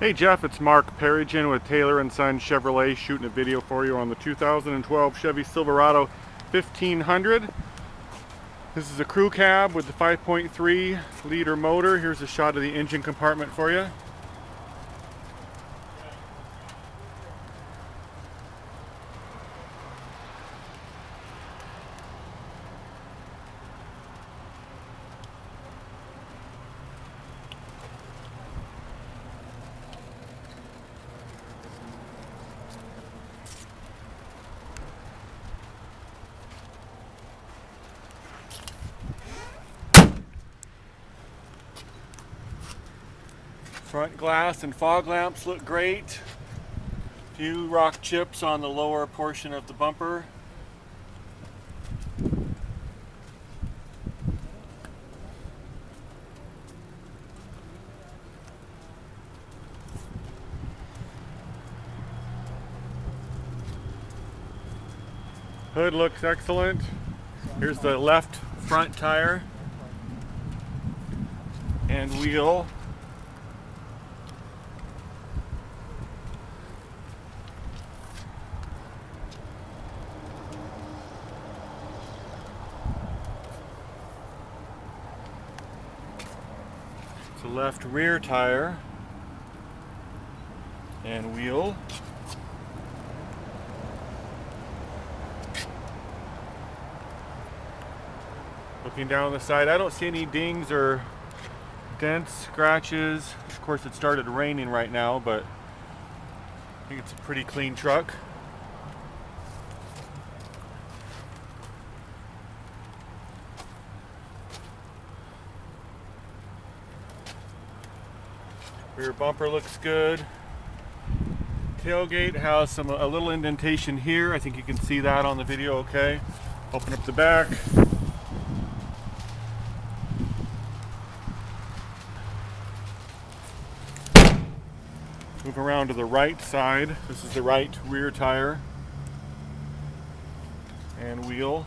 Hey Jeff, it's Mark Perigin with Taylor & Son Chevrolet shooting a video for you on the 2012 Chevy Silverado 1500. This is a crew cab with the 5.3 liter motor. Here's a shot of the engine compartment for you. Front glass and fog lamps look great. Few rock chips on the lower portion of the bumper. Hood looks excellent. Here's the left front tire and wheel. The left rear tire and wheel. Looking down the side, I don't see any dings or dents, scratches. Of course, it started raining right now, but I think it's a pretty clean truck. Rear bumper looks good. Tailgate has a little indentation here. I think you can see that on the video okay. Open up the back. Move around to the right side. This is the right rear tire and wheel.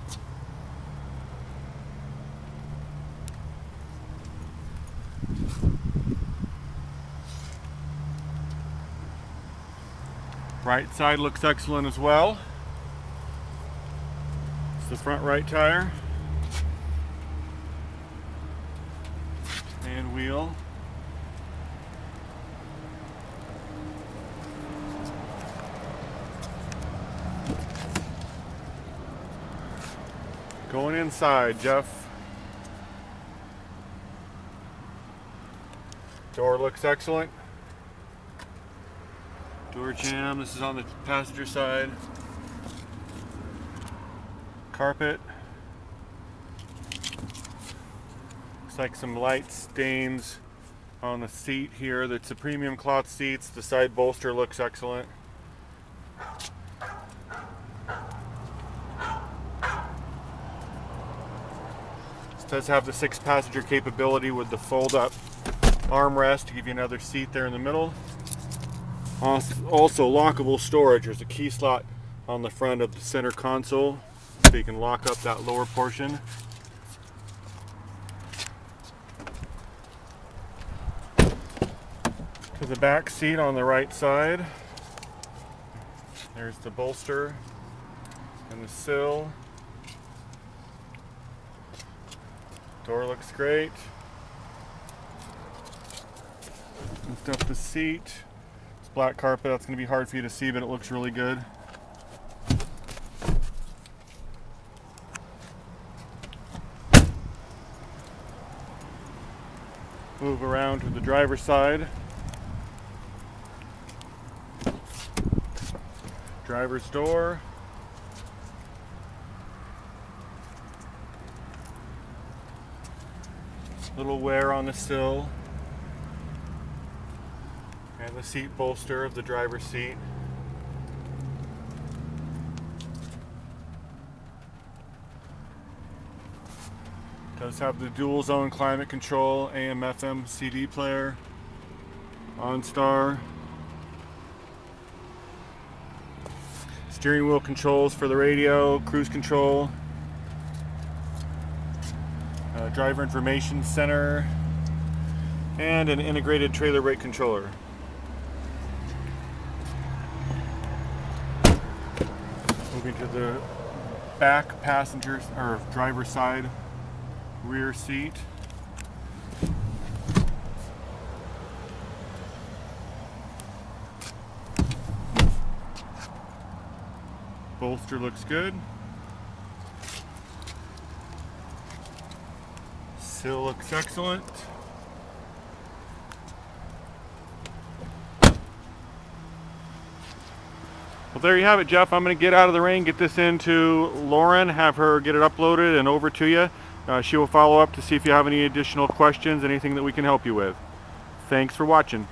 Right side looks excellent as well. It's the front right tire and wheel. Going inside, Jeff. Door looks excellent. Door jamb, this is on the passenger side. Carpet. Looks like some light stains on the seat here. That's a premium cloth seats. The side bolster looks excellent. This does have the 6-passenger capability with the fold-up armrest to give you another seat there in the middle. Also lockable storage. There's a key slot on the front of the center console so you can lock up that lower portion. To the back seat on the right side, there's the bolster and the sill. Door looks great. Lift up the seat. Black carpet, that's going to be hard for you to see, but it looks really good. Move around to the driver's side. Driver's door. Little wear on the sill. And the seat bolster of the driver's seat. Does have the dual zone climate control, AM FM CD player, OnStar. Steering wheel controls for the radio, cruise control. Driver information center. And an integrated trailer brake controller. me to the back passenger or driver's side rear seat. Bolster looks good. Sill looks excellent. Well, there you have it, Jeff. I'm going to get out of the rain, get this into Lauren, have her get it uploaded and over to you. She will follow up to see if you have any additional questions, anything that we can help you with. Thanks for watching.